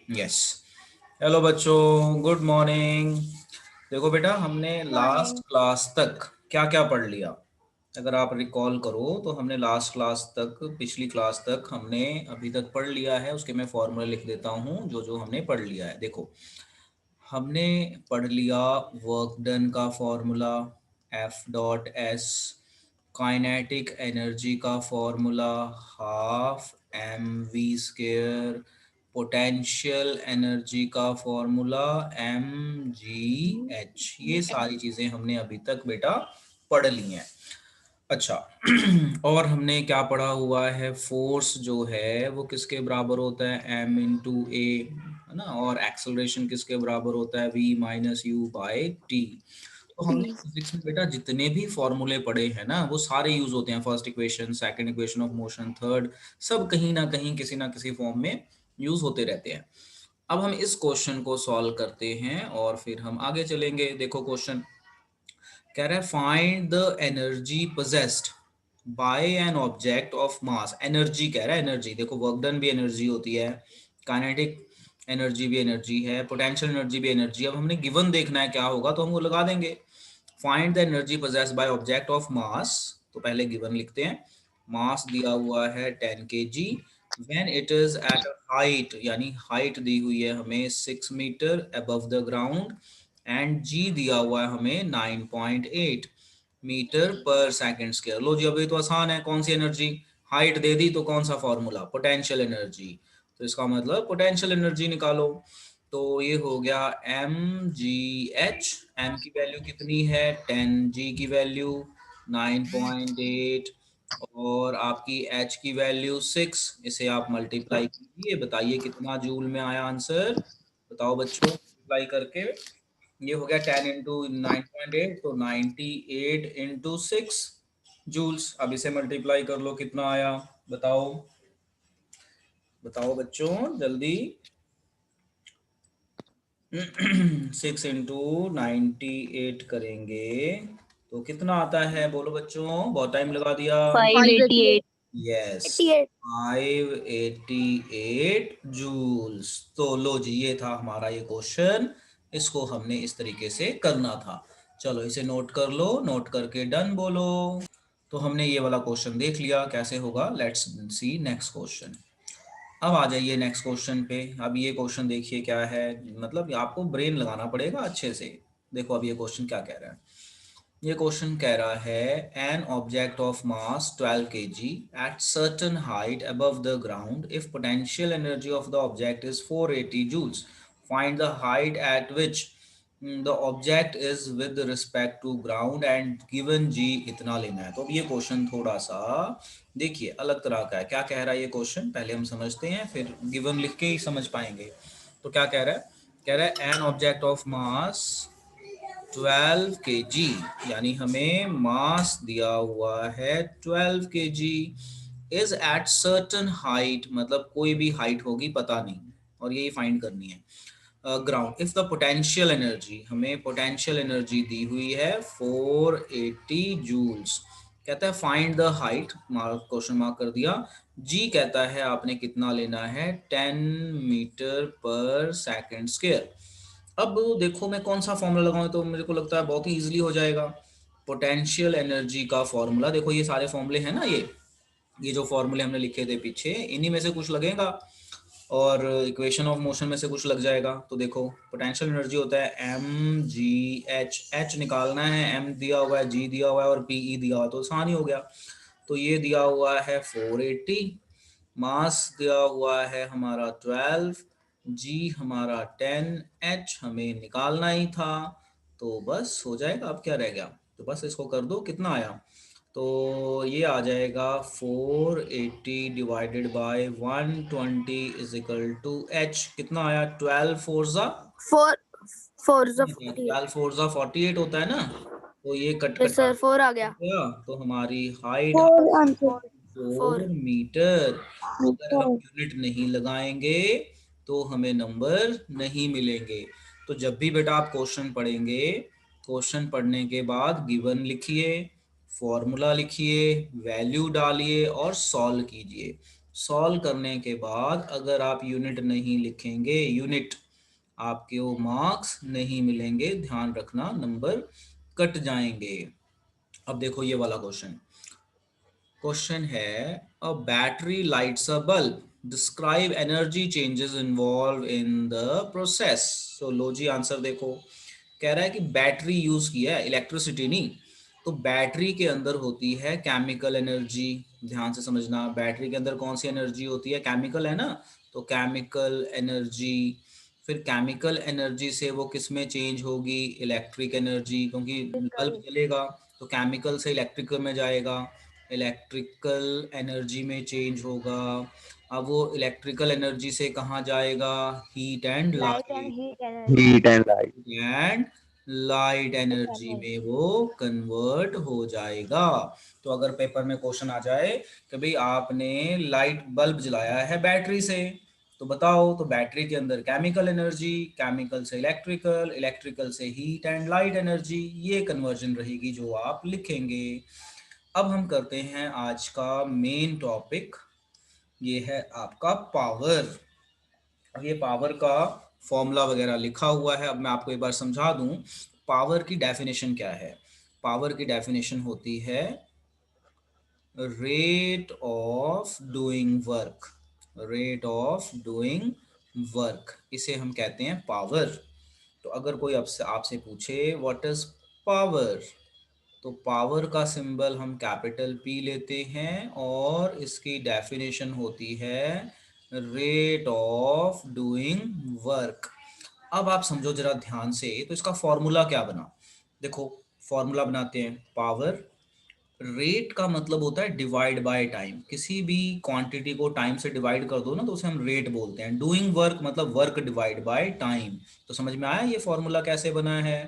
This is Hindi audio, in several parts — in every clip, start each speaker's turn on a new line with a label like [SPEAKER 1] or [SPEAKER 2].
[SPEAKER 1] यस। हेलो बच्चों, गुड मॉर्निंग। देखो बेटा, हमने लास्ट
[SPEAKER 2] मॉर्निंग।
[SPEAKER 1] क्लास तक क्या क्या पढ़ लिया। अगर आप रिकॉल करो तो हमने लास्ट क्लास तक, पिछली क्लास तक हमने अभी तक पढ़ लिया है। उसके मैं फॉर्मूला लिख देता हूँ जो जो हमने पढ़ लिया है। देखो, हमने पढ़ लिया वर्क डन का formula, F dot S. Kinetic energy का formula half M V square. Potential energy का फॉर्मूला एम जी एच। ये सारी चीज़ें हमने अभी तक बेटा पढ़ ली हैं। अच्छा और हमने क्या पढ़ा हुआ है, फोर्स जो है वो किसके बराबर होता है, एम इंटू ए, है ना। और एक्सेलरेशन किसके बराबर होता है, v minus u by t. तो हमने फिजिक्स में बेटा जितने भी फॉर्मूले पढ़े हैं ना, वो सारे यूज होते हैं। First equation, second equation of motion, third, सब कहीं ना कहीं किसी ना किसी फॉर्म में यूज होते रहते हैं। अब हम इस क्वेश्चन को सॉल्व करते हैं और फिर हम आगे चलेंगे। देखो क्वेश्चन कह रहा है find the energy possessed by N object of mass. Energy कह रहा है, एनर्जी देखो, वर्क डन भी एनर्जी होती है, काइनेटिक एनर्जी भी एनर्जी है, पोटेंशियल एनर्जी भी एनर्जी। अब हमने गिवन देखना है क्या होगा, तो हम वो लगा देंगे। Find the energy possessed by object of मास। तो पहले गिवन लिखते हैं। मास दिया हुआ है 10 kg when it is at height, यानी हाइट दी हुई है हमें 6 metre above the ground. And G दिया हुआ है हमें 9.8 मीटर पर सेकंड स्क्वायर। लो जी, अब ये तो आसान है। कौन सी एनर्जी, हाइट दे दी तो कौन सा फॉर्मूला, पोटेंशियल एनर्जी। तो इसका मतलब पोटेंशियल एनर्जी निकालो। तो ये हो गया एम जी एच। एम की वैल्यू कितनी है 10, जी की वैल्यू 9.8 और आपकी एच की वैल्यू 6। इसे आप मल्टीप्लाई कीजिए, बताइए कितना जूल में आया आंसर। बताओ बच्चों, मल्टीप्लाई करके ये हो गया 10 × 9.8, तो 98 × 6 जूल्स। अब इसे मल्टीप्लाई कर लो, कितना आया बताओ। बताओ बच्चों जल्दी। 6 × 98 करेंगे तो कितना आता है, बोलो बच्चों, बहुत टाइम लगा दिया।
[SPEAKER 2] 588।
[SPEAKER 1] यस,
[SPEAKER 2] 88।
[SPEAKER 1] 588 जूल्स। तो लो जी, ये था हमारा ये क्वेश्चन। इसको हमने इस तरीके से करना था। चलो इसे नोट कर लो, नोट करके डन बोलो। तो हमने ये वाला क्वेश्चन देख लिया कैसे होगा। Let's see next question. अब आ जाइए नेक्स्ट क्वेश्चन पे। अब ये क्वेश्चन देखिए क्या है, मतलब आपको ब्रेन लगाना पड़ेगा अच्छे से। देखो अब ये क्वेश्चन क्या कह रहा है। ये क्वेश्चन कह रहा है an object of mass 12 kg at certain height above the ground if potential energy of the object is 480 joules. Find the height at which the object is with respect to ground and given G इतना लेना है। तो अब ये क्वेश्चन थोड़ा सा देखिए अलग तरह का है। क्या कह रहा है ये क्वेश्चन, पहले हम समझते हैं, फिर गिवन लिख के ही समझ पाएंगे। तो क्या कह रहा है, कह रहा है an object of mass 12 kg, यानी हमें मास दिया हुआ है 12 kg, is at certain height, मतलब कोई भी हाइट होगी पता नहीं, और यही फाइंड करनी है। Ground if the potential energy, हमें पोटेंशियल एनर्जी दी हुई है 480 जूल्स। कहता है find the height, mark question mark कर दिया। जी कहता है आपने कितना लेना है 10 मीटर पर सेकंड स्क्वायर। अब देखो मैं कौन सा फॉर्मूला लगाऊं, तो मेरे को लगता है बहुत ही इजीली हो जाएगा। पोटेंशियल एनर्जी का फॉर्मूला, देखो ये सारे फॉर्मूले हैं ना, ये जो फॉर्मूले हमने लिखे थे पीछे, इन्हीं में से कुछ लगेगा और इक्वेशन ऑफ मोशन में से कुछ लग जाएगा। तो देखो पोटेंशियल एनर्जी होता है एम जी एच। एच निकालना है, एम दिया हुआ है, जी दिया हुआ है और पीई दिया हुआ है, तो आसान ही हो गया। तो ये दिया हुआ है 480, मास दिया हुआ है हमारा 12, जी हमारा 10, एच हमें निकालना ही था। तो बस हो जाएगा, अब क्या रह गया, तो बस इसको कर दो। कितना आया, तो ये आ जाएगा 480 divided by 120 is equal to h. कितना आया, 12 फोर ज़ा,
[SPEAKER 2] 4 4 48।
[SPEAKER 1] 12 फोर ज़ा 48 होता है ना। तो ये कट
[SPEAKER 2] यस
[SPEAKER 1] कटा
[SPEAKER 2] सर, 4 आ गया।
[SPEAKER 1] गया, तो हमारी हाइट
[SPEAKER 2] फोर आंसर।
[SPEAKER 1] 4
[SPEAKER 2] 4
[SPEAKER 1] मीटर। अगर हम
[SPEAKER 2] मीटर।
[SPEAKER 1] यूनिट नहीं लगाएंगे तो हमें नंबर नहीं मिलेंगे। तो जब भी बेटा आप क्वेश्चन पढ़ेंगे, क्वेश्चन पढ़ने के बाद गिवन लिखिए, फॉर्मूला लिखिए, वैल्यू डालिए और सॉल्व कीजिए। सॉल्व करने के बाद अगर आप यूनिट नहीं लिखेंगे, यूनिट, आपके वो मार्क्स नहीं मिलेंगे, ध्यान रखना, नंबर कट जाएंगे। अब देखो ये वाला क्वेश्चन, क्वेश्चन है a battery lights a bulb, describe energy changes involve in the process. So लो जी आंसर देखो, कह रहा है कि बैटरी यूज किया है, इलेक्ट्रिसिटी नहीं। तो बैटरी के अंदर होती है केमिकल एनर्जी, ध्यान से समझना, बैटरी के अंदर कौन सी एनर्जी होती है, केमिकल है ना, तो केमिकल एनर्जी, फिर केमिकल एनर्जी से वो किस में चेंज होगी, इलेक्ट्रिक एनर्जी, क्योंकि बल्ब जलेगा तो केमिकल से इलेक्ट्रिकल में जाएगा, इलेक्ट्रिकल एनर्जी में चेंज होगा। अब वो इलेक्ट्रिकल एनर्जी से कहाँ जाएगा, heat and
[SPEAKER 2] light and
[SPEAKER 1] light,
[SPEAKER 2] heat energy.
[SPEAKER 3] Heat and light.
[SPEAKER 1] And light energy में वो कन्वर्ट हो जाएगा। तो अगर पेपर में क्वेश्चन आ जाए कि भाई आपने लाइट बल्ब जलाया है बैटरी से, तो बताओ, तो बैटरी के अंदर केमिकल एनर्जी, केमिकल से इलेक्ट्रिकल, इलेक्ट्रिकल से हीट एंड लाइट एनर्जी, ये कन्वर्जन रहेगी जो आप लिखेंगे। अब हम करते हैं आज का मेन टॉपिक, ये है आपका पावर। अब ये पावर का फॉर्मूला वगैरह लिखा हुआ है, अब मैं आपको एक बार समझा दूं पावर की डेफिनेशन क्या है। पावर की डेफिनेशन होती है rate of doing work, rate of doing work, इसे हम कहते हैं पावर। तो अगर कोई आपसे आपसे पूछे व्हाट इज पावर, तो पावर का सिंबल हम कैपिटल पी लेते हैं और इसकी डेफिनेशन होती है रेट ऑफ डूइंग वर्क। अब आप समझो जरा ध्यान से, तो इसका फॉर्मूला क्या बना, देखो फॉर्मूला बनाते हैं, पावर, रेट का मतलब होता है डिवाइड बाय टाइम, किसी भी क्वांटिटी को टाइम से डिवाइड कर दो ना तो उसे हम रेट बोलते हैं। डूइंग वर्क मतलब वर्क डिवाइड बाय टाइम। तो समझ में आया ये फॉर्मूला कैसे बना है।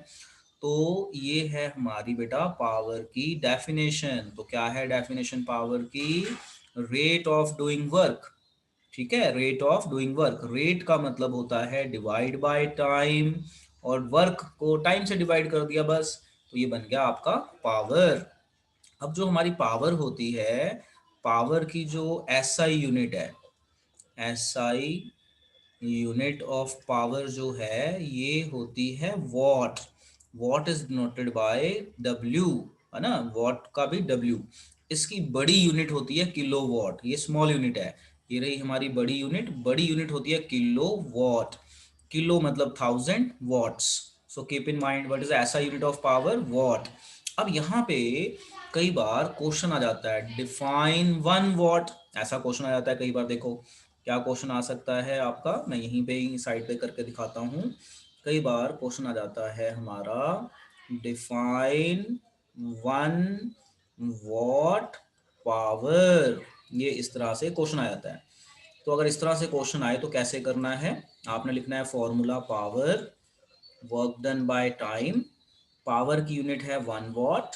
[SPEAKER 1] तो ये है हमारी बेटा पावर की डेफिनेशन। तो क्या है डेफिनेशन पावर की, रेट ऑफ डूइंग वर्क, ठीक है, rate of doing work, rate का मतलब होता है डिवाइड बाय टाइम, और वर्क को टाइम से डिवाइड कर दिया बस, तो ये बन गया आपका पावर। अब जो हमारी पावर होती है, पावर की जो एसआई यूनिट है, एसआई यूनिट ऑफ पावर जो है ये होती है what. What is denoted by W, है ना, वॉट का भी डब्ल्यू। इसकी बड़ी यूनिट होती है किलो वॉट, ये स्मॉल यूनिट है, ये रही हमारी बड़ी यूनिट, बड़ी यूनिट होती है किलो वॉट। किलो मतलब 1000 watts. So keep in mind what is ऐसा यूनिट ऑफ पावर, वॉट। अब यहाँ पे कई बार क्वेश्चन आ जाता है डिफाइन 1 वॉट, ऐसा क्वेश्चन आ जाता है कई बार। देखो क्या क्वेश्चन आ सकता है आपका, मैं यहीं पे ही साइड पे करके दिखाता हूँ। कई बार क्वेश्चन आ जाता है हमारा डिफाइन 1 वॉट पावर, ये इस तरह से क्वेश्चन आ जाता है। तो अगर इस तरह से क्वेश्चन आए तो कैसे करना है, आपने लिखना है formula power, work done by time, power की यूनिट है 1 वॉट,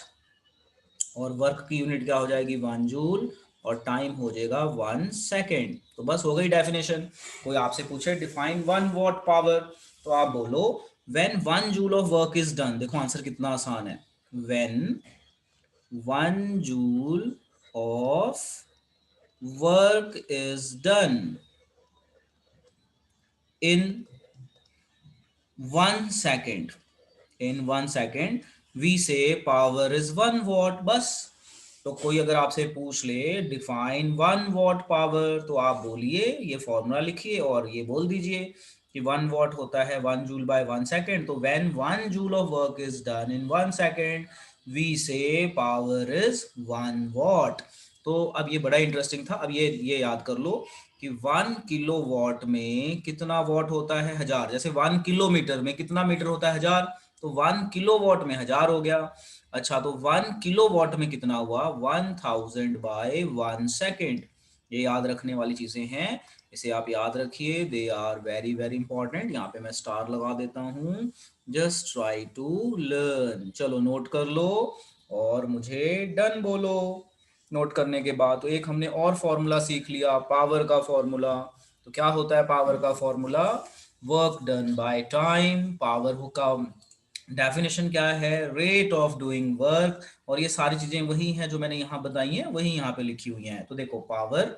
[SPEAKER 1] और वर्क की यूनिट क्या हो जाएगी 1 जूल, और टाइम हो जाएगा 1 सेकेंड। तो बस हो गई डेफिनेशन। कोई आपसे पूछे डिफाइन 1 वॉट पावर, तो आप बोलो when 1 joule of work is done. देखो आंसर कितना आसान है, when 1 joule of work is done in 1 second, in 1 second we say power is 1 watt, बस। तो कोई अगर आपसे पूछ ले डिफाइन 1 वॉट पावर, तो आप बोलिए ये फॉर्मूला लिखिए और ये बोल दीजिए कि 1 वॉट होता है 1 जूल बाय 1 सेकेंड। तो when 1 joule of work is done in 1 second we say power is 1 watt. तो अब ये बड़ा इंटरेस्टिंग था। अब ये याद कर लो कि 1 किलो वॉट में कितना वॉट होता है 1000, जैसे 1 किलोमीटर में कितना मीटर होता है 1000, तो 1 किलोवॉट में 1000 हो गया। अच्छा तो 1 किलोवॉट में कितना हुआ 1000/1 सेकेंड। ये याद रखने वाली चीजें हैं, इसे आप याद रखिए, they are very very important. यहाँ पे मैं स्टार लगा देता हूँ, जस्ट ट्राई टू लर्न। चलो नोट कर लो और मुझे डन बोलो। नोट करने के बाद तो एक हमने और फॉर्मूला सीख लिया, पावर का फॉर्मूला। तो क्या होता है पावर का formula, work done by time. Power का डेफिनेशन क्या है, रेट ऑफ डूइंग वर्क। और ये सारी चीजें वही हैं जो मैंने यहाँ बताई हैं, वही यहाँ पे लिखी हुई हैं। तो देखो पावर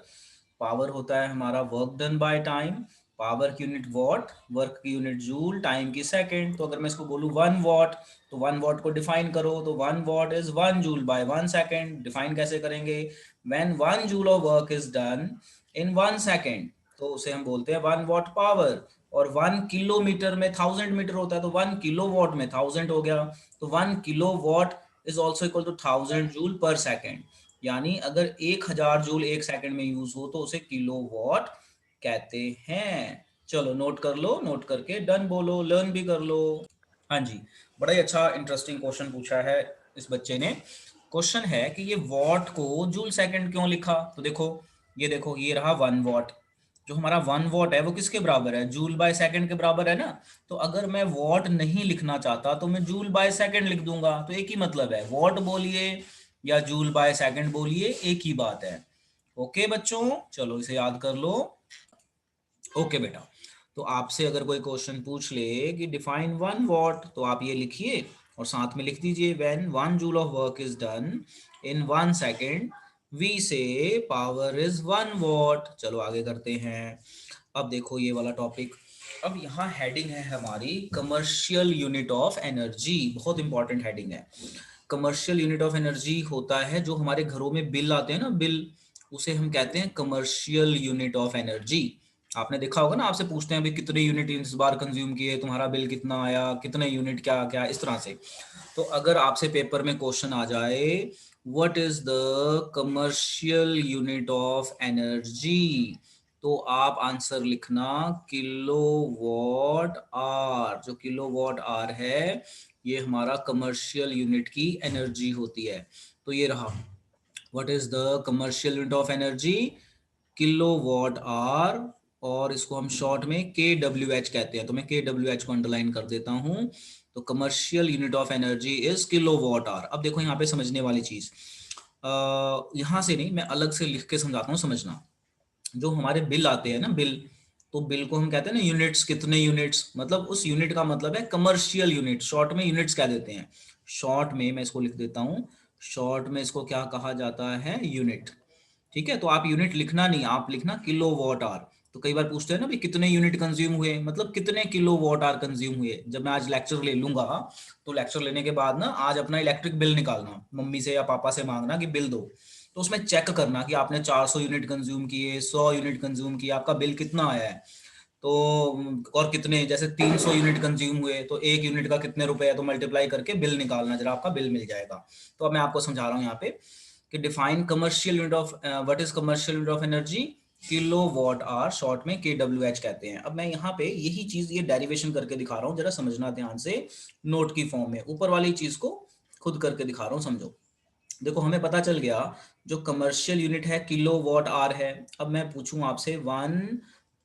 [SPEAKER 1] पावर होता है हमारा work done by time, power की यूनिट वॉट, वर्क की यूनिट जूल, टाइम की सेकंड। तो अगर मैं इसको बोलूँ 1 वॉट, तो 1 वॉट को डिफाइन करो, तो 1 watt is 1 joule by 1 second. Define कैसे करेंगे? When 1 joule of work is done in 1 second, तो उसे हम बोलते हैं 1 वॉट पावर। और 1 किलोमीटर में 1000 मीटर होता है, तो 1 किलो वॉट में 1000 हो गया, तो 1 kilo watt is also equal to 1000 joule per second. यानी अगर 1000 जूल एक सेकंड में यूज हो तो उसे किलो वॉट कहते हैं। चलो नोट कर लो, नोट करके डन बोलो, लर्न भी कर लो। हाँ जी, बड़ा ही अच्छा इंटरेस्टिंग क्वेश्चन पूछा है इस बच्चे ने। क्वेश्चन है कि ये वॉट को जूल सेकंड क्यों लिखा? तो देखो, ये देखो, ये रहा 1 वॉट। जो हमारा 1 वॉट है वो किसके बराबर है? जूल बाय सेकंड के बराबर है ना। तो अगर मैं वॉट नहीं लिखना चाहता तो मैं जूल बाय सेकंड लिख दूंगा, तो एक ही मतलब है, वॉट बोलिए या जूल बाय सेकंड बोलिए, एक ही बात है। ओके बच्चों, चलो इसे याद कर लो। ओके बेटा, तो आपसे अगर कोई क्वेश्चन पूछ ले कि डिफाइन 1 वॉट, तो आप ये लिखिए और साथ में लिख दीजिए when 1 joule of work is done in 1 second we say power is 1 watt. चलो आगे करते हैं। अब देखो ये वाला टॉपिक, अब यहाँ हेडिंग है हमारी कमर्शियल यूनिट ऑफ एनर्जी। बहुत इंपॉर्टेंट हेडिंग है। कमर्शियल यूनिट ऑफ एनर्जी होता है जो हमारे घरों में बिल आते हैं ना, बिल, उसे हम कहते हैं कमर्शियल यूनिट ऑफ एनर्जी। आपने देखा होगा ना, आपसे पूछते हैं अभी कितने यूनिट इस बार कंज्यूम किए, तुम्हारा बिल कितना आया, कितने यूनिट, क्या क्या, इस तरह से। तो अगर आपसे पेपर में क्वेश्चन आ जाए what is the commercial unit of energy, तो आप आंसर लिखना किलो वॉट आर। जो किलो वॉट आर है ये हमारा कमर्शियल यूनिट की एनर्जी होती है। तो ये रहा, what is the commercial unit of energy, kilo watt hour, और इसको हम शॉर्ट में KWH कहते हैं। तो मैं KWH को अंडरलाइन कर देता हूं। तो commercial unit of energy is kilo watt hour. अब देखो यहाँ पे समझने वाली चीज, यहां से नहीं, मैं अलग से लिख के समझाता हूँ, समझना। जो हमारे बिल आते हैं ना, बिल, तो बिल को हम कहते हैं ना यूनिट्स, कितने यूनिट्स, मतलब उस यूनिट का मतलब है कमर्शियल यूनिट, शॉर्ट में यूनिट्स कह देते हैं। शॉर्ट में मैं इसको लिख देता हूँ, शॉर्ट में इसको क्या कहा जाता है? यूनिट। ठीक है, तो आप यूनिट लिखना नहीं, आप लिखना किलो वॉट आर। तो कई बार पूछते हैं ना भी कितने यूनिट कंज्यूम हुए, मतलब कितने किलो वॉट आर कंज्यूम हुए। जब मैं आज लेक्चर ले लूंगा, तो लेक्चर लेने के बाद ना आज अपना इलेक्ट्रिक बिल निकालना, मम्मी से या पापा से मांगना कि बिल दो। तो उसमें चेक करना कि आपने 400 यूनिट कंज्यूम किए, 100 यूनिट कंज्यूम किए, आपका बिल कितना आया है। तो और कितने, जैसे 300 यूनिट कंज्यूम हुए तो एक यूनिट का कितने रुपए है, तो मल्टीप्लाई करके बिल निकालना, जरा आपका बिल मिल जाएगा। तो अब मैं आपको समझा रहा हूँ यहाँ पे कि define commercial unit of, what is commercial unit of energy, kilo watt hour, short में KWH कहते हैं। अब मैं यहाँ पे यही चीज, ये डेरिवेशन करके दिखा रहा हूँ, जरा समझना ध्यान से, नोट की फॉर्म में, ऊपर वाली चीज को खुद करके दिखा रहा हूँ, समझो। देखो हमें पता चल गया जो कमर्शियल यूनिट है किलो वॉट आर है। अब मैं पूछूं आपसे 1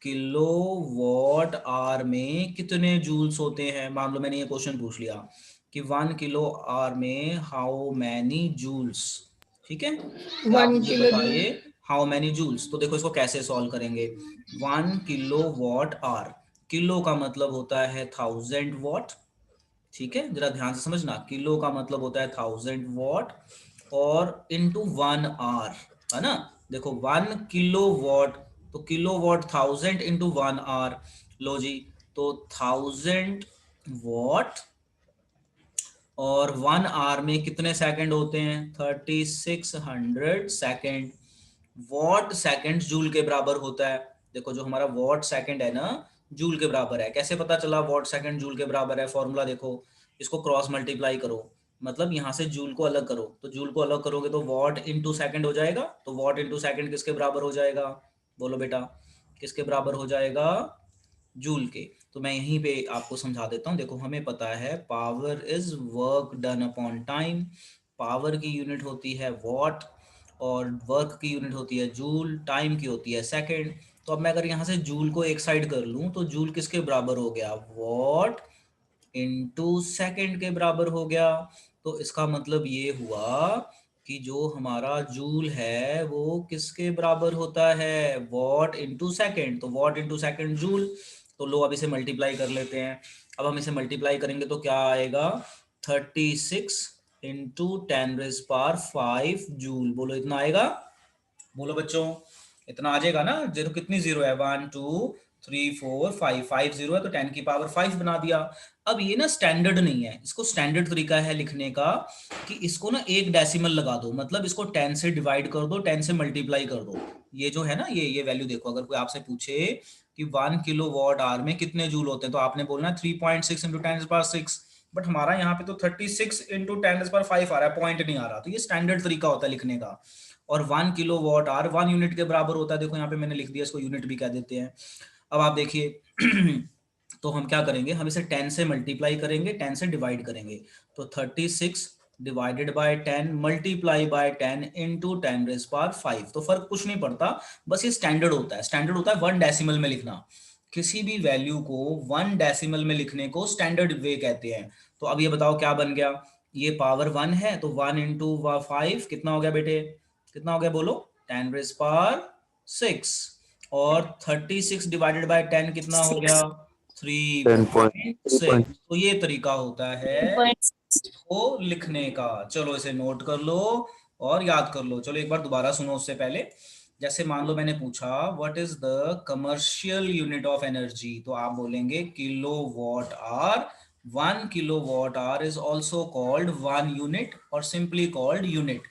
[SPEAKER 1] किलो वॉट आर में कितने जूल्स होते हैं। मान लो मैंने ये क्वेश्चन पूछ लिया कि 1 किलो आर में हाउ मैनी जूल्स, ठीक है, तो आप
[SPEAKER 2] 1
[SPEAKER 1] मुझे
[SPEAKER 2] किलो जूल।
[SPEAKER 1] बताइए हाउ मैनी जूल्स। तो देखो इसको कैसे सॉल्व करेंगे। 1 किलो वॉट आर, किलो का मतलब होता है 1000 वॉट, ठीक है, जरा ध्यान से समझना, किलो का मतलब होता है 1000 वॉट, और इनटू 1 आर, है ना। देखो 1 किलो वॉट, तो किलो वॉट 1000 इंटू 1 आर, लो जी, तो 1000 वॉट, और 1 आर में कितने सेकंड होते हैं? 3600 सेकंड। वॉट सेकंड जूल के बराबर होता है। देखो जो हमारा वॉट सेकंड है ना, जूल के बराबर है। कैसे पता चला वॉट सेकंड जूल के बराबर है? फॉर्मूला देखो, इसको क्रॉस मल्टीप्लाई करो, मतलब यहाँ से जूल को अलग करो, तो जूल को अलग करोगे तो वॉट इंटू सेकंड हो जाएगा। तो वॉट इंटू सेकंड किसके बराबर हो जाएगा? बोलो बेटा, किसके बराबर हो जाएगा? जूल के। तो मैं यहीं पे आपको समझा देता हूँ। देखो हमें पता है power is work done upon time, power की यूनिट होती है वॉट, और वर्क की यूनिट होती है जूल, टाइम की होती है सेकंड। तो अब मैं अगर यहाँ से जूल को एक साइड कर लूँ तो जूल किसके बराबर हो गया? वॉट इनटू सेकंड के बराबर हो गया। तो इसका मतलब ये हुआ कि जो हमारा जूल है वो किसके बराबर होता है? What into second. तो वॉट इनटू सेकंड जूल। तो लो अब इसे मल्टीप्लाई कर लेते हैं। अब हम इसे मल्टीप्लाई करेंगे तो क्या आएगा? 36 इंटू 10⁵ जूल। बोलो इतना आएगा, बोलो बच्चों। इतना आ जाएगा ना। जीरो कितनी जीरो है, 1 2 3 4 5, 5 जीरो है तो 10 की पावर 5 बना दिया। अब ये ना स्टैंडर्ड नहीं है, इसको स्टैंडर्ड तरीका है लिखने का कि इसको ना एक डेसिमल लगा दो, मतलब इसको 10 से डिवाइड कर दो, 10 से मल्टीप्लाई कर दो। ये जो है ना, ये वैल्यू देखो, अगर कोई आपसे पूछे कि 1 किलो वॉट आवर में कितने जूल होते हैं, तो आपने बोलना 3.6 इंटू 10⁻6। बट हमारा यहाँ पे तो 36 इंटू 10⁵ आ रहा है, पॉइंट नहीं आ रहा। तो ये स्टैंडर्ड तरीका होता है लिखने का। और 1 किलो वॉट आवर 1 यूनिट के बराबर होता है। देखो यहाँ पे मैंने लिख दिया, इसको यूनिट भी कह देते हैं। अब आप देखिए तो हम क्या करेंगे, हम इसे 10 से मल्टीप्लाई करेंगे, 10 से डिवाइड करेंगे। तो 36 divided by 10 multiply by 10 into 10⁵ तो फर्क कुछ नहीं पड़ता, बस ये स्टैंडर्ड होता है। स्टैंडर्ड होता है 1 डेसिमल में लिखना। किसी भी वैल्यू को 1 डेसिमल में लिखने को स्टैंडर्ड वे कहते हैं। तो अब ये बताओ क्या बन गया, ये पावर 1 है तो 1 इंटू 5 कितना हो गया बेटे, कितना हो गया बोलो, 10⁻6। और 36 डिवाइडेड बाय 10 कितना हो गया, 3.6। तो ये तरीका होता है इसको लिखने का। चलो इसे नोट कर लो और याद कर लो। चलो एक बार दोबारा सुनो उससे पहले। जैसे मान लो मैंने पूछा what is the commercial unit of energy, तो आप बोलेंगे kilo watt hour. 1 kilo watt hour is also called 1 unit और सिंपली कॉल्ड यूनिट।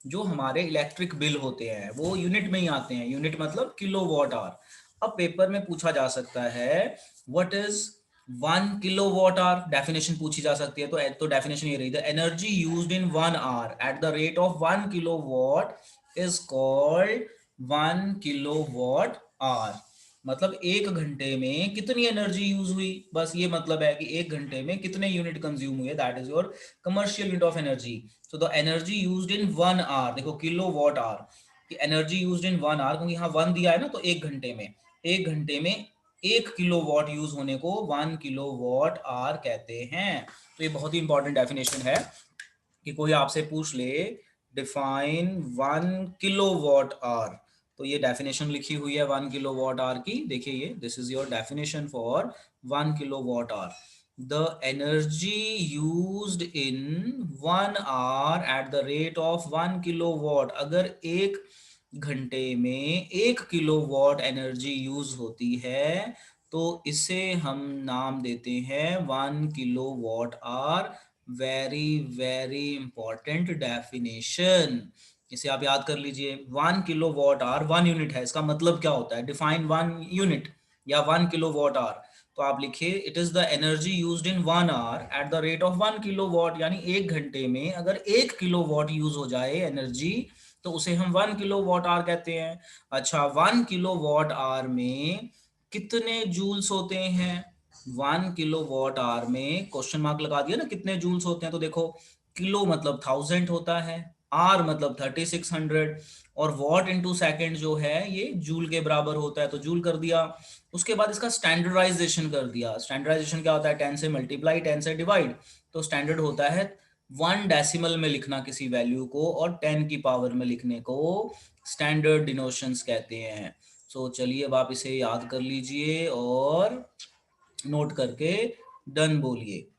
[SPEAKER 1] जो हमारे इलेक्ट्रिक बिल होते हैं वो यूनिट में ही आते हैं, यूनिट मतलब किलो वॉट आवर। अब पेपर में पूछा जा सकता है what is 1 kilo what hour, definition पूछी जा सकती है। तो डेफिनेशन ये रही, the energy used in 1 hour at the rate of 1 kilo watt is called 1 kilo what hour. मतलब एक घंटे में कितनी एनर्जी यूज हुई, बस ये मतलब है कि एक घंटे में कितने यूनिट कंज्यूम हुए, that is your commercial unit of energy. So the energy used in 1 hour, देखो किलो वॉट आवर की एनर्जी यूज्ड इन 1 आवर, क्योंकि यहाँ 1 दिया है ना, तो एक घंटे में 1 किलो वॉट यूज होने को 1 किलो वॉट आवर कहते हैं। तो ये बहुत ही इंपॉर्टेंट डेफिनेशन है कि कोई आपसे पूछ ले डिफाइन 1 किलो वॉट आवर, तो ये डेफिनेशन लिखी हुई है 1 किलो वॉट आवर की। देखिए ये, this is your definition for 1 kilo what hour. The energy used in 1 hour at the rate of 1 kilo watt, अगर एक घंटे में 1 किलो वॉट एनर्जी यूज होती है तो इसे हम नाम देते हैं 1 kilo what hour. Very very important definition, इसे आप याद कर लीजिए। 1 किलो वॉट आवर 1 यूनिट है, इसका मतलब क्या होता है, डिफाइन 1 यूनिट या 1 किलो वॉट आवर। तो आप लिखिए it is the energy used in 1 hour at the rate of 1 kilo watt, यानी एक घंटे में अगर 1 किलो वॉट यूज हो जाए एनर्जी तो उसे हम 1 किलो वॉट आवर कहते हैं। अच्छा 1 किलो वॉट आवर में कितने जूल्स होते हैं, 1 किलो वॉट आवर में क्वेश्चन मार्क लगा दिया ना, कितने जूल्स होते हैं। तो देखो किलो मतलब 1000 होता है, आर मतलब 3600, और वॉट इनटू सेकंड जो है ये जूल के बराबर होता है, तो जूल कर दिया। उसके बाद इसका स्टैंडर्डाइजेशन कर दिया। स्टैंडर्डाइजेशन क्या होता है, 10 से मल्टीप्लाई 10 से डिवाइड। तो स्टैंडर्ड होता है 1 डेसिमल में लिखना किसी वैल्यू को, और 10 की पावर में लिखने को स्टैंडर्ड डिनोशंस कहते हैं। सो चलिए अब आप इसे याद कर लीजिए और नोट करके डन बोलिए।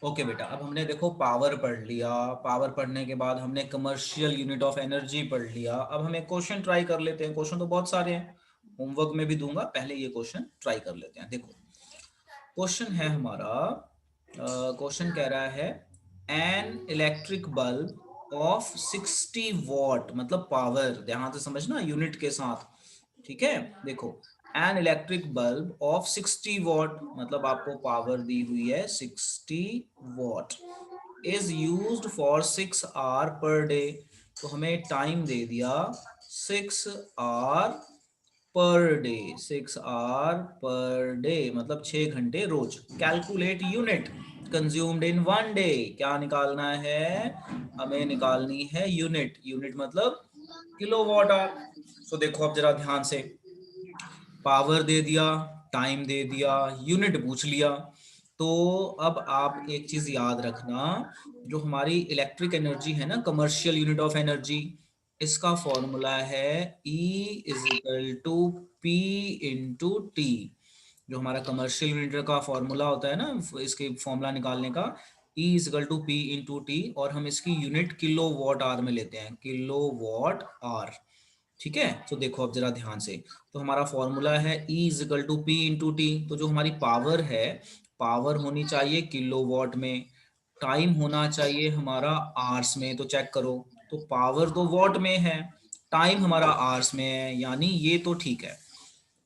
[SPEAKER 1] ओके बेटा, अब हमने देखो पावर पढ़ लिया, पावर पढ़ने के बाद हमने कमर्शियल यूनिट ऑफ एनर्जी पढ़ लिया। अब हम एक क्वेश्चन ट्राई कर लेते हैं। क्वेश्चन तो बहुत सारे हैं, होमवर्क में भी दूंगा, पहले ये क्वेश्चन ट्राई कर लेते हैं। देखो क्वेश्चन है हमारा, क्वेश्चन कह रहा है an electric bulb of 60 watt, मतलब पावर, ध्यान से समझना यूनिट के साथ, ठीक है। देखो an electric bulb of 60 watt, मतलब आपको पावर दी हुई है 60 watt, is used for 6 hour per day. तो हमें टाइम दे दिया 6 hour per day, 6 hour per day मतलब 6 घंटे रोज। Calculate unit consumed in 1 day, क्या निकालना है, हमें निकालनी है यूनिट। यूनिट मतलब किलो वॉट आवर। सो देखो अब जरा ध्यान से, पावर दे दिया, टाइम दे दिया, यूनिट पूछ लिया। तो अब आप एक चीज याद रखना, जो हमारी इलेक्ट्रिक एनर्जी है ना, कमर्शियल यूनिट ऑफ एनर्जी, इसका फॉर्मूला है E is equal to P into t. जो हमारा कमर्शियल यूनिट का फॉर्मूला होता है ना, इसके फॉर्मूला निकालने का, E is equal to P into T, और हम इसकी यूनिट किलो वॉट आर में लेते हैं, किलो वॉट आर। ठीक है, तो देखो अब जरा ध्यान से, तो हमारा फॉर्मूला है E is equal to P into t. तो जो हमारी पावर है, पावर होनी चाहिए किलो वॉट में, टाइम होना चाहिए हमारा आवर्स में। तो चेक करो, तो पावर तो वॉट में है, टाइम हमारा आवर्स में है, यानी ये तो ठीक है।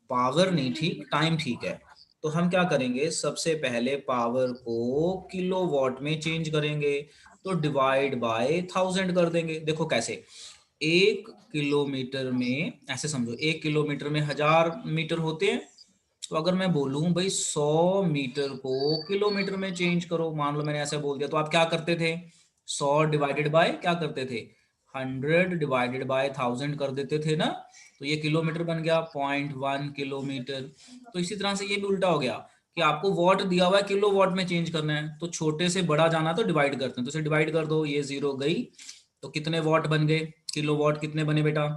[SPEAKER 1] पावर नहीं ठीक, टाइम ठीक है। तो हम क्या करेंगे, सबसे पहले पावर को किलो वॉट में चेंज करेंगे, तो डिवाइड बाय 1000 कर देंगे। देखो कैसे, 1 किलोमीटर में, ऐसे समझो 1 किलोमीटर में 1000 मीटर होते हैं। तो अगर मैं बोलूं भाई 100 मीटर को किलोमीटर में चेंज करो, मान लो मैंने ऐसे बोल दिया, तो आप क्या करते थे, 100 डिवाइडेड बाय क्या करते थे, 100 डिवाइडेड बाय 1000 कर देते थे ना। तो ये किलोमीटर बन गया 0.1 किलोमीटर। तो इसी तरह से ये भी उल्टा हो गया कि आपको वॉट दिया हुआ है, किलो वॉट में चेंज करना है, तो छोटे से बड़ा जाना तो डिवाइड करते हैं, तो इसे डिवाइड कर दो, ये 0 गई। तो कितने वॉट बन गए, किलो वॉट कितने बने बेटा,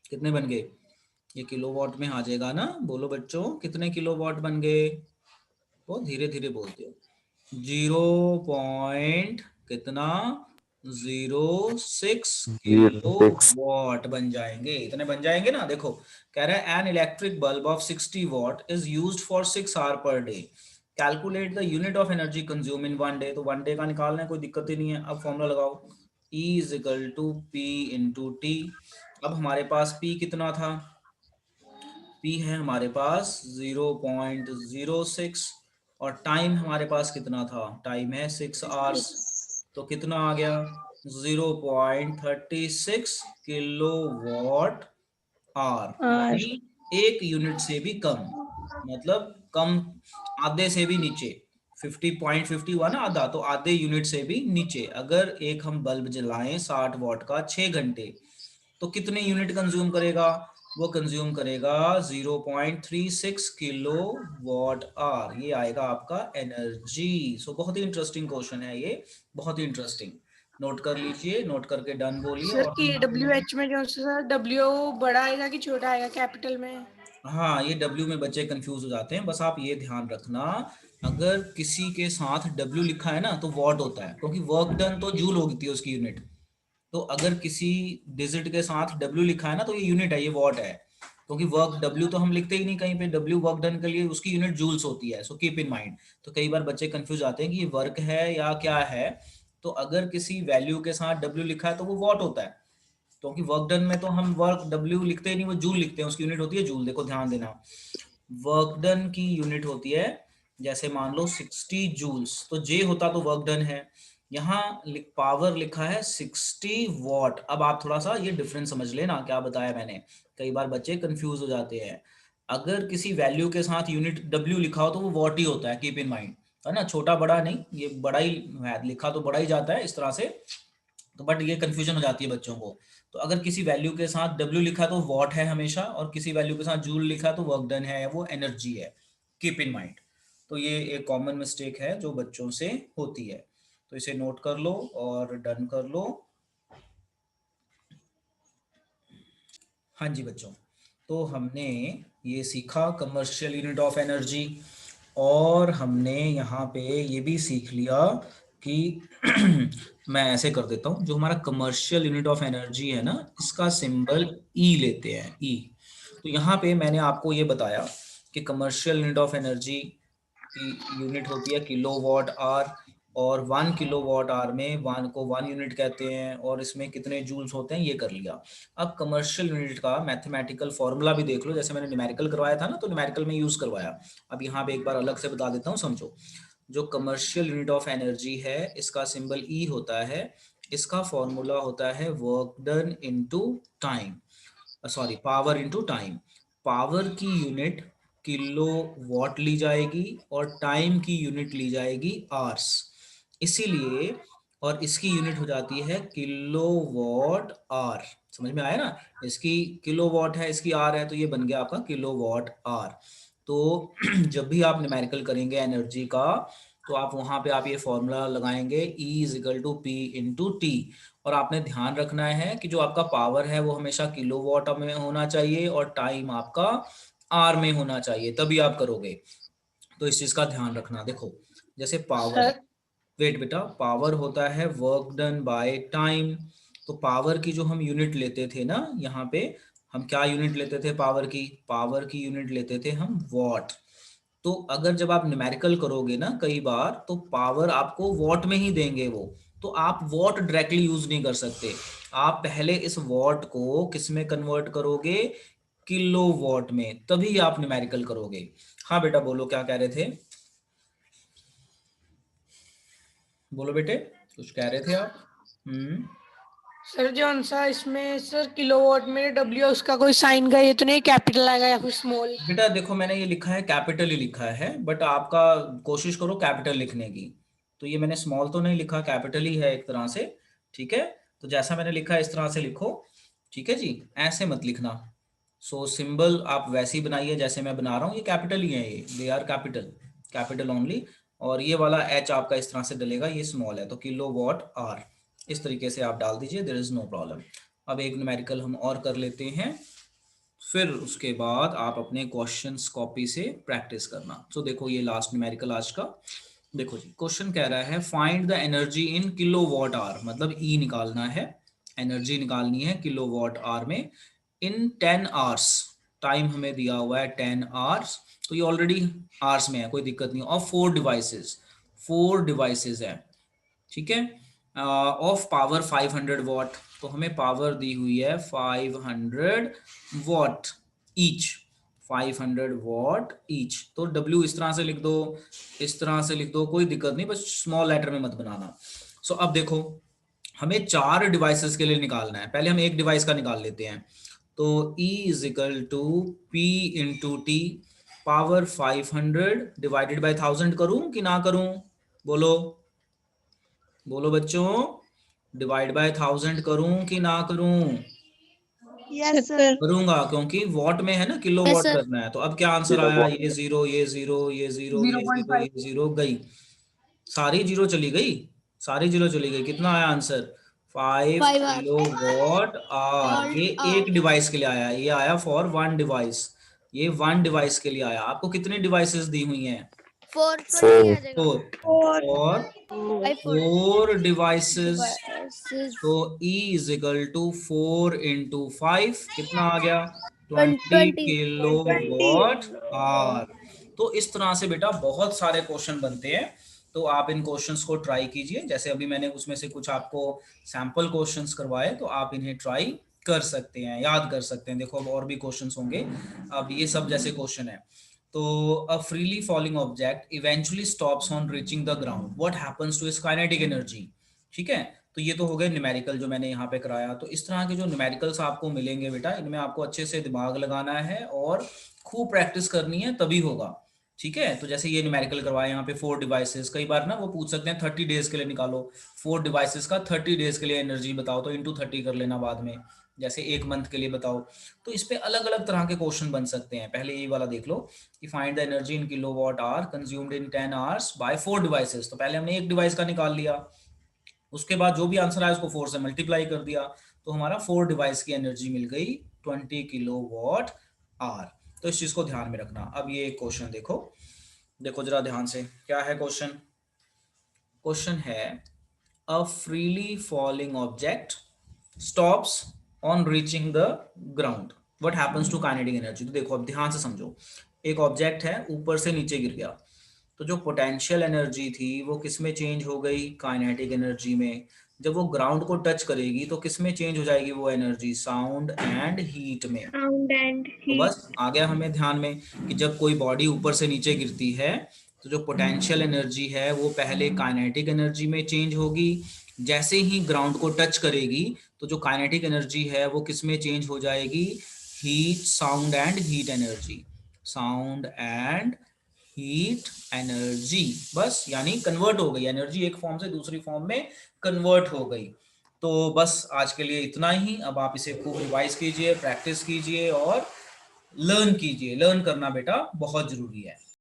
[SPEAKER 1] कितने बन गए, ये किलो वॉट में आ जाएगा ना, बोलो बच्चों कितने किलो वॉट बन गए, बहुत धीरे धीरे बोलते हो, 0 कितना, 0.6 किलो
[SPEAKER 3] 06।
[SPEAKER 1] वॉट बन जाएंगे, इतने बन जाएंगे ना। देखो कह रहा है an electric bulb of 60 watt is used for 6 hour per day, calculate the unit of energy consume in 1 day. तो 1 डे का निकालना है, कोई दिक्कत ही नहीं है। अब फॉर्मूला लगाओ, E is equal to P into T. अब हमारे पास P कितना था, P है हमारे पास 0.06, और टाइम हमारे पास कितना था, टाइम है 6 आवर्स। तो कितना आ गया, 0.36 किलो वॉट आवर, यानी 1 यूनिट से भी कम, मतलब कम, आधे से भी नीचे, 50.50 हुआ ना आधा, तो आधे यूनिट से भी नीचे। अगर एक हम बल्ब जलाएं 60 वॉट का 6 घंटे, तो कितने यूनिट कंज्यूम करेगा, वो कंज्यूम करेगा 0.36 किलो वॉट आवर, ये आएगा आपका एनर्जी। सो बहुत ही इंटरेस्टिंग क्वेश्चन है ये, बहुत ही इंटरेस्टिंग। नोट कर लीजिए, नोट करके डन बोलिए।
[SPEAKER 4] सर
[SPEAKER 1] और
[SPEAKER 4] के डब्ल्यू एच में जो सर डब्ल्यू बड़ा आएगा कि छोटा आएगा कैपिटल में?
[SPEAKER 1] हाँ, ये W में बच्चे कंफ्यूज हो जाते हैं, बस आप ये ध्यान रखना, अगर किसी के साथ W लिखा है ना तो वॉट होता है, क्योंकि वर्क डन तो जूल होती है उसकी यूनिट। तो अगर किसी डिजिट के साथ W लिखा है ना तो ये यूनिट है, ये वॉट है, क्योंकि वर्क W तो हम लिखते ही नहीं कहीं पे, W वर्क डन के लिए उसकी यूनिट जूल्स होती है। सो कीप इन माइंड। तो कई बार बच्चे कंफ्यूज आते हैं कि ये वर्क है या क्या है। तो अगर किसी वैल्यू के साथ W लिखा है तो वो वॉट होता है, क्योंकि वर्क डन में तो हम वर्क W लिखते ही नहीं, वो जूल लिखते हैं, उसकी यूनिट होती है जूल। देखो ध्यान देना, वर्क डन की यूनिट होती है, जैसे मान लो 60 जूल्स, तो जे होता तो वर्क डन है, यहाँ पावर लिखा है 60 वॉट। अब आप थोड़ा सा ये डिफरेंस समझ लेना क्या बताया मैंने, कई बार बच्चे कंफ्यूज हो जाते हैं। अगर किसी वैल्यू के साथ यूनिट W लिखा हो तो वो वॉट ही होता है, कीप इन माइंड, है ना, छोटा बड़ा नहीं, ये बड़ा ही है, लिखा तो बड़ा ही जाता है इस तरह से। तो बट ये कंफ्यूजन हो जाती है बच्चों को। तो अगर किसी वैल्यू के साथ W लिखा तो वॉट है हमेशा, और किसी वैल्यू के साथ जूल लिखा तो वर्क डन है, वो एनर्जी है, कीप इन माइंड। तो ये एक कॉमन मिस्टेक है जो बच्चों से होती है, तो इसे नोट कर लो और डन कर लो। हाँ जी बच्चों, तो हमने ये सीखा कमर्शियल यूनिट ऑफ एनर्जी, और हमने यहाँ पे ये भी सीख लिया कि मैं ऐसे कर देता हूँ, जो हमारा कमर्शियल यूनिट ऑफ एनर्जी है ना, इसका सिंबल E लेते हैं, E। तो यहाँ पे मैंने आपको ये बताया कि कमर्शियल यूनिट ऑफ एनर्जी की यूनिट होती है किलो वॉट आवर, और 1 किलो वॉट आवर में 1 यूनिट कहते हैं, और इसमें कितने जूल्स होते हैं ये कर लिया। अब कमर्शियल यूनिट का मैथमेटिकल फॉर्मूला भी देख लो, जैसे मैंने न्यूमेरिकल करवाया था ना, तो न्यूमेरिकल में यूज करवाया। अब यहाँ पे एक बार अलग से बता देता हूँ, समझो। जो कमर्शियल यूनिट ऑफ एनर्जी है, इसका सिंबल E होता है, इसका फॉर्मूला होता है work done into time, sorry power into time. Power की यूनिट किलो वॉट ली जाएगी, और टाइम की यूनिट ली जाएगी आवर्स, इसीलिए, और इसकी यूनिट हो जाती है किलो वॉट आवर। समझ में आया ना, इसकी किलो वॉट है, इसकी आर है, तो ये बन गया आपका किलो वॉट आवर। तो जब भी आप न्यूमेरिकल करेंगे एनर्जी का, तो आप वहां पे आप ये फॉर्मूला लगाएंगे E is equal to P into T. और आपने ध्यान रखना है कि जो आपका पावर है वो हमेशा किलो वॉट में होना चाहिए, और टाइम आपका आर में होना चाहिए, तभी आप करोगे। तो इस चीज का ध्यान रखना। देखो जैसे पावर है,
[SPEAKER 4] सर
[SPEAKER 1] वेट बेटा, पावर होता है वर्क डन बाय टाइम। तो पावर की जो हम यूनिट लेते थे ना, यहाँ पे हम क्या यूनिट लेते थे पावर की यूनिट लेते थे हम वॉट। तो अगर जब आप न्यूमेरिकल करोगे ना कई बार, तो पावर आपको वॉट में ही देंगे वो, तो आप वॉट डायरेक्टली यूज नहीं कर सकते। आप पहले इस वॉट को किस में कन्वर्ट करोगे, किलो वॉट में, तभी आप न्यूमेरिकल करोगे। हाँ बेटा बोलो, क्या कह रहे थे, बोलो बेटे, कुछ कह रहे थे आप।
[SPEAKER 4] सर जो आंसर इसमें सर किलोवाट में डब्ल्यू उसका कोई साइन का ये तो नहीं कैपिटल आएगा या फिर स्मॉल?
[SPEAKER 1] बेटा देखो, मैंने ये लिखा है कैपिटल ही लिखा है, बट आपका कोशिश करो कैपिटल लिखने की। तो ये मैंने स्मॉल तो नहीं लिखा, कैपिटल ही है एक तरह से, ठीक है। तो जैसा मैंने लिखा है इस तरह से लिखो, ठीक है जी, ऐसे मत लिखना। सो सिंबल आप वैसे ही बनाइए जैसे मैं बना रहा हूँ, ये कैपिटल ही है, ये they are capital, capital only. और ये वाला एच आपका इस तरह से डलेगा, ये स्मॉल है, तो किलो वॉट आर इस तरीके से आप डाल दीजिए, देयर इज नो प्रॉब्लम। अब एक न्यूमेरिकल हम और कर लेते हैं, फिर उसके बाद आप अपने क्वेश्चंस कॉपी से प्रैक्टिस करना। तो देखो ये लास्ट न्यूमेरिकल आज का। देखो जी, क्वेश्चन कह रहा है find the energy in kilo what hour, मतलब ई निकालना है, एनर्जी निकालनी है किलो वॉट आवर में इन 10 आवर्स। टाइम हमें दिया हुआ है 10 आवर्स, तो ये ऑलरेडी आवर्स में है, कोई दिक्कत नहीं। और 4 डिवाइसेस है, ठीक है, ऑफ पावर 500 वॉट। तो हमें पावर दी हुई है 500 वॉट ईच, 500 वॉट ईच। तो W इस तरह से लिख दो, इस तरह से लिख दो, कोई दिक्कत नहीं, बस स्मॉल लेटर में मत बनाना। सो अब देखो, हमें 4 डिवाइसेस के लिए निकालना है, पहले हम एक डिवाइस का निकाल लेते हैं। तो E is equal to P into T, power 500 divided by 1000 करूं कि ना करूं, बोलो बोलो बच्चों, डिवाइड बाय 1000 करूं कि ना करूं,
[SPEAKER 2] यस सर।
[SPEAKER 1] करूंगा, क्योंकि वॉट में है ना, किलो
[SPEAKER 2] यस
[SPEAKER 1] वॉट
[SPEAKER 2] सर।
[SPEAKER 1] करना है। तो अब क्या आंसर आया, ये जीरो, ये जीरो, ये जीरो, ये जीरो,
[SPEAKER 4] 0.5।
[SPEAKER 1] ये जीरो गई, सारी जीरो चली गई, सारी जीरो चली गई। कितना आया आंसर, 5
[SPEAKER 2] 5
[SPEAKER 1] किलो वॉट आर। ये एक डिवाइस के लिए आया, ये आया फॉर वन डिवाइस, ये वन डिवाइस के लिए आया। आपको कितनी डिवाइसेस दी हुई हैं,
[SPEAKER 2] 420 आ जाएगा।
[SPEAKER 1] 4 और 4 डिवाइसेस। तो E is equal to 4 into 5, कितना आ गया, 20 किलो वॉट आर। तो इस तरह से बेटा बहुत सारे क्वेश्चन बनते हैं, तो आप इन क्वेश्चंस को ट्राई कीजिए। जैसे अभी मैंने उसमें से कुछ आपको सैंपल क्वेश्चंस करवाए, तो आप इन्हें ट्राई कर सकते हैं, याद कर सकते हैं। देखो अब और भी क्वेश्चंस होंगे, अब ये सब जैसे क्वेश्चन है। तो a freely falling object eventually stops on reaching the ground, what happens to its kinetic energy, ठीक है। तो ये तो हो गए न्यूमेरिकल जो मैंने यहाँ पे कराया। तो इस तरह के जो न्यूमेरिकल्स आपको मिलेंगे बेटा, इनमें आपको अच्छे से दिमाग लगाना है और खूब प्रैक्टिस करनी है, तभी होगा, ठीक है। तो जैसे ये न्यूमेरिकल करवाए यहाँ पे 4 डिवाइसेस, कई बार ना वो पूछ सकते हैं 30 डेज के लिए निकालो, 4 डिवाइसेस का 30 डेज के लिए एनर्जी बताओ, तो इंटू 30 कर लेना बाद में, जैसे 1 मंथ के लिए बताओ। तो इस पे अलग अलग तरह के क्वेश्चन बन सकते हैं। पहले ये वाला देख लो कि find the energy in kilowatt hour consumed in 10 hours bye 4 devices. तो पहले हमने एक डिवाइस का निकाल लिया, उसके बाद जो भी आंसर आया उसको 4 से मल्टीप्लाई कर दिया, तो हमारा 4 डिवाइस की एनर्जी मिल गई 20 किलोवाट आवर। तो इस चीज को ध्यान में रखना। अब ये क्वेश्चन देखो, देखो जरा ध्यान से, क्या है क्वेश्चन। क्वेश्चन है a freely falling object stops on reaching the ground, what happens to kinetic energy. तो देखो अब ध्यान से समझो, एक ऑब्जेक्ट है, ऊपर से नीचे गिर गया, तो जो पोटेंशियल एनर्जी थी वो किस में चेंज हो गई, काइनेटिक एनर्जी में। जब वो ग्राउंड को टच करेगी तो किस में चेंज हो जाएगी वो एनर्जी, साउंड एंड हीट में। तो बस आ गया हमें ध्यान में कि जब कोई बॉडी ऊपर से नीचे गिरती है, तो जो पोटेंशियल एनर्जी है वो पहले काइनेटिक एनर्जी में चेंज होगी, जैसे ही ग्राउंड को टच करेगी तो जो काइनेटिक एनर्जी है वो किस में चेंज हो जाएगी, heat, sound and heat energy, sound and heat energy. बस यानी कन्वर्ट हो गई एनर्जी, एक फॉर्म से दूसरी फॉर्म में कन्वर्ट हो गई। तो बस आज के लिए इतना ही। अब आप इसे खूब रिवाइज कीजिए, प्रैक्टिस कीजिए और लर्न कीजिए। लर्न करना बेटा बहुत जरूरी है।